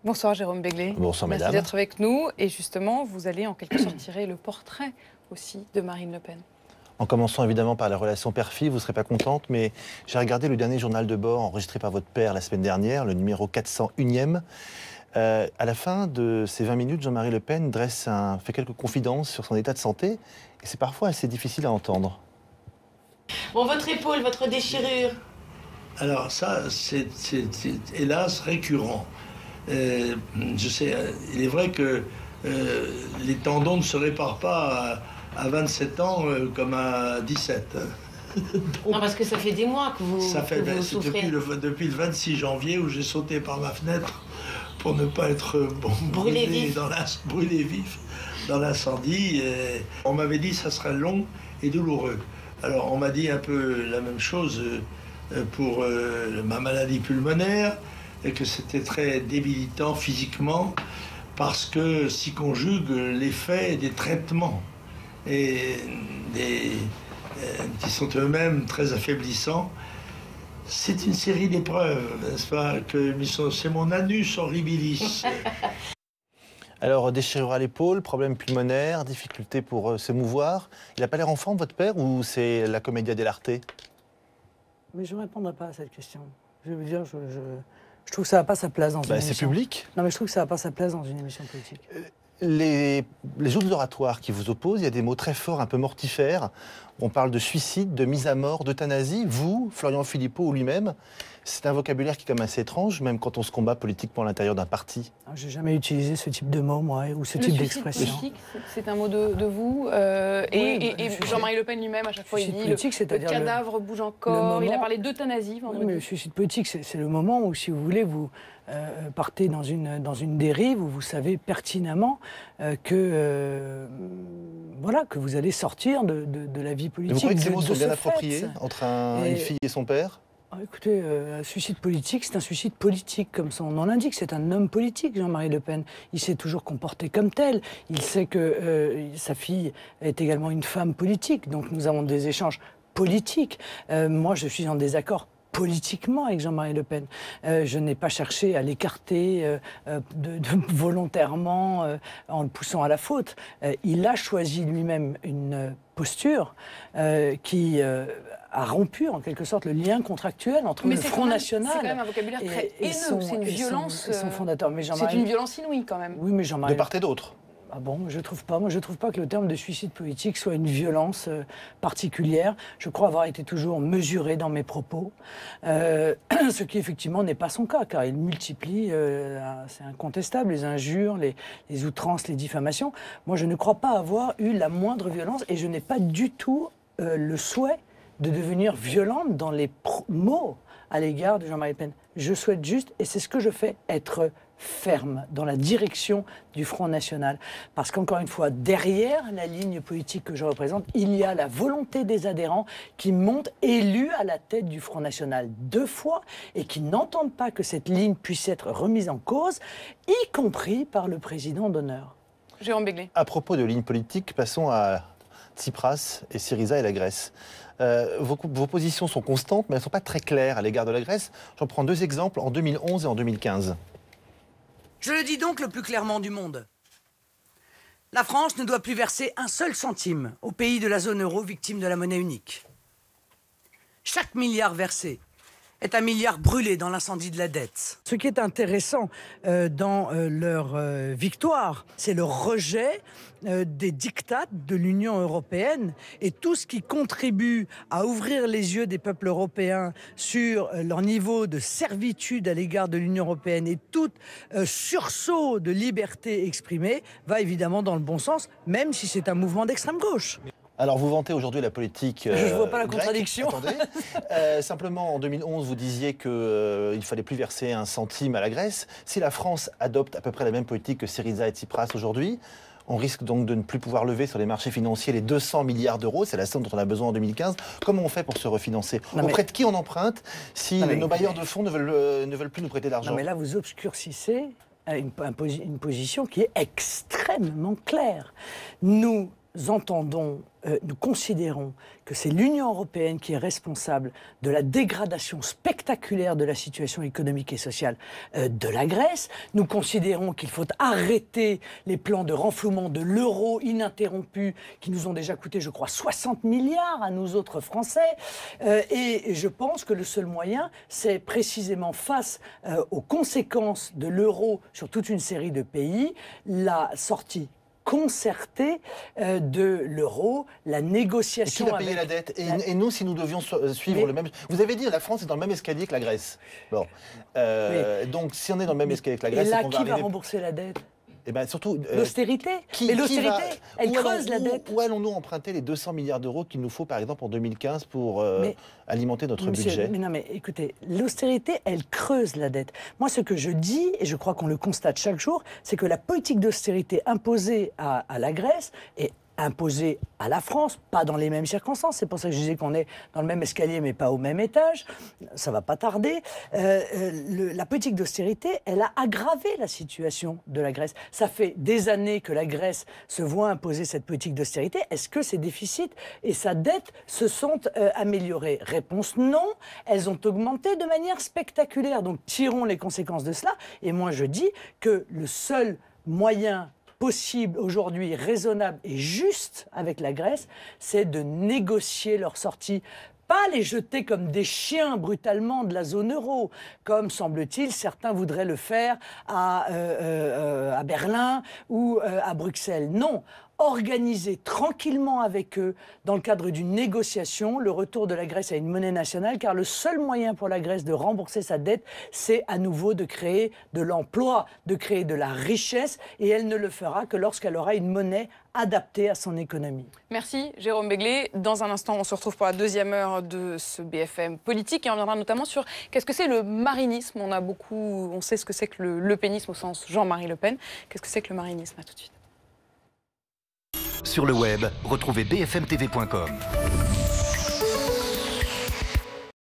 Bonsoir Jérôme Béglé. Bonsoir Merci mesdames. d'être avec nous. Et justement, vous allez en quelque sorte tirer le portrait aussi de Marine Le Pen. En commençant évidemment par la relation père-fille, vous ne serez pas contente, mais j'ai regardé le dernier journal de bord enregistré par votre père la semaine dernière, le numéro 401e. À la fin de ces 20 minutes, Jean-Marie Le Pen fait quelques confidences sur son état de santé, et c'est parfois assez difficile à entendre. Bon, votre épaule, votre déchirure. Alors ça, c'est hélas récurrent. Je sais, il est vrai que les tendons ne se réparent pas à 27 ans comme à 17. Donc, non, parce que ça fait des mois que vous, ça fait, que vous souffrez. Depuis le 26 janvier où j'ai sauté par ma fenêtre pour ne pas être brûlé vif dans l'incendie. On m'avait dit que ça serait long et douloureux. Alors on m'a dit un peu la même chose pour ma maladie pulmonaire, et que c'était très débilitant physiquement parce que s'y conjuguent l'effet des traitements et qui sont eux-mêmes très affaiblissants. C'est une série d'épreuves, n'est-ce pas, c'est mon anus horribilis. Alors, déchirure à l'épaule, problème pulmonaire, difficulté pour se mouvoir. Il n'a pas l'air en forme, votre père, ou c'est la commedia dell'arte? Mais je ne répondrai pas à cette question. Je veux dire, je trouve que ça n'a pas sa place dans une émission. C'est public. Non, mais je trouve que ça n'a pas sa place dans une émission politique. Les autres oratoires qui vous opposent, il y a des mots très forts, un peu mortifères. On parle de suicide, de mise à mort, d'euthanasie. Vous, Florian Philippot ou lui-même, c'est un vocabulaire qui est quand même assez étrange, même quand on se combat politiquement à l'intérieur d'un parti. Je n'ai jamais utilisé ce type de mots, moi, ou ce type d'expression. C'est un mot de vous. Et Jean-Marie Le Pen lui-même, à chaque fois, il dit le cadavre bouge encore. Il a parlé d'euthanasie. Oui, mais le suicide politique, c'est le moment où, si vous voulez, vous partez dans une dérive où vous savez pertinemment que vous allez sortir de la vie politique. Mais vous croyez que ces mots sont bien appropriés entre une fille et son père? Écoutez, un suicide politique, c'est un suicide politique, comme son nom l'indique. C'est un homme politique, Jean-Marie Le Pen. Il s'est toujours comporté comme tel. Il sait que sa fille est également une femme politique. Donc nous avons des échanges politiques. Moi, je suis en désaccord politiquement avec Jean-Marie Le Pen. Je n'ai pas cherché à l'écarter volontairement en le poussant à la faute. Il a choisi lui-même une posture qui a rompu en quelque sorte le lien contractuel entre le Front National. C'est quand même un vocabulaire très haineux, c'est une violence. Son fondateur. C'est une violence inouïe quand même. Oui, mais Jean-Marie. De part et d'autre. Ah bon, je trouve pas. Moi, je trouve pas que le terme de suicide politique soit une violence particulière. Je crois avoir été toujours mesuré dans mes propos, ce qui effectivement n'est pas son cas, car il multiplie, c'est incontestable, les injures, les outrances, les diffamations. Moi, je ne crois pas avoir eu la moindre violence, et je n'ai pas du tout le souhait de devenir violente dans les mots à l'égard de Jean-Marie Le Pen. Je souhaite juste, et c'est ce que je fais, être ferme dans la direction du Front National. Parce qu'encore une fois, derrière la ligne politique que je représente, il y a la volonté des adhérents qui montent élus à la tête du Front National 2 fois et qui n'entendent pas que cette ligne puisse être remise en cause, y compris par le président d'honneur. Jérôme Béglé. À propos de ligne politique, passons à Tsipras et Syriza et la Grèce. Vos positions sont constantes, mais elles ne sont pas très claires à l'égard de la Grèce. J'en prends 2 exemples, en 2011 et en 2015. Je le dis donc le plus clairement du monde. La France ne doit plus verser un seul centime aux pays de la zone euro victimes de la monnaie unique. Chaque milliard versé est un milliard brûlé dans l'incendie de la dette. Ce qui est intéressant dans leur victoire, c'est le rejet des diktats de l'Union européenne et tout ce qui contribue à ouvrir les yeux des peuples européens sur leur niveau de servitude à l'égard de l'Union européenne, et tout sursaut de liberté exprimée va évidemment dans le bon sens, même si c'est un mouvement d'extrême gauche. Alors, vous vantez aujourd'hui la politique je ne vois pas la grecque. contradiction. Attendez. Simplement, en 2011, vous disiez qu'il ne fallait plus verser un centime à la Grèce. Si la France adopte à peu près la même politique que Syriza et Tsipras aujourd'hui, on risque donc de ne plus pouvoir lever sur les marchés financiers les 200 milliards d'euros. C'est la somme dont on a besoin en 2015. Comment on fait pour se refinancer? Auprès de qui on emprunte si nos bailleurs de fonds ne veulent plus nous prêter d'argent? Non, mais là, vous obscurcissez une position qui est extrêmement claire. Nous entendons, nous considérons que c'est l'Union européenne qui est responsable de la dégradation spectaculaire de la situation économique et sociale de la Grèce. Nous considérons qu'il faut arrêter les plans de renflouement de l'euro ininterrompu qui nous ont déjà coûté, je crois, 60 milliards à nous autres Français. Et je pense que le seul moyen, c'est précisément face aux conséquences de l'euro sur toute une série de pays, la sortie concertée de l'euro, la négociation. Et qui va payer la dette et nous, si nous devions suivre le même... Vous avez dit la France est dans le même escalier que la Grèce. Bon. Donc, si on est dans le même escalier que la Grèce... Et là, qui va rembourser la dette? Eh ben, surtout... l'austérité. Mais l'austérité, elle creuse la dette. Où allons-nous emprunter les 200 milliards d'euros qu'il nous faut, par exemple, en 2015 pour alimenter notre budget? Mais non, mais écoutez, l'austérité, elle creuse la dette. Moi, ce que je dis, et je crois qu'on le constate chaque jour, c'est que la politique d'austérité imposée à la Grèce est imposée à la France, pas dans les mêmes circonstances. C'est pour ça que je disais qu'on est dans le même escalier, mais pas au même étage. Ça va pas tarder. La politique d'austérité, elle a aggravé la situation de la Grèce. Ça fait des années que la Grèce se voit imposer cette politique d'austérité. Est-ce que ses déficits et sa dette se sont améliorés? Réponse non. Elles ont augmenté de manière spectaculaire. Donc tirons les conséquences de cela. Et moi, je dis que le seul moyen possible aujourd'hui, raisonnable et juste avec la Grèce, c'est de négocier leur sortie. Pas les jeter comme des chiens brutalement de la zone euro, comme semble-t-il certains voudraient le faire à Berlin ou à Bruxelles. Non, organiser tranquillement avec eux, dans le cadre d'une négociation, le retour de la Grèce à une monnaie nationale, car le seul moyen pour la Grèce de rembourser sa dette, c'est à nouveau de créer de l'emploi, de créer de la richesse, et elle ne le fera que lorsqu'elle aura une monnaie adaptée à son économie. Merci Jérôme Begley. Dans un instant, on se retrouve pour la deuxième heure de ce BFM politique et on reviendra notamment sur qu'est-ce que c'est le marinisme. On sait ce que c'est que le pénisme au sens Jean-Marie Le Pen. Qu'est-ce que c'est que le marinisme? À tout de suite. Sur le web, retrouvez bfmtv.com.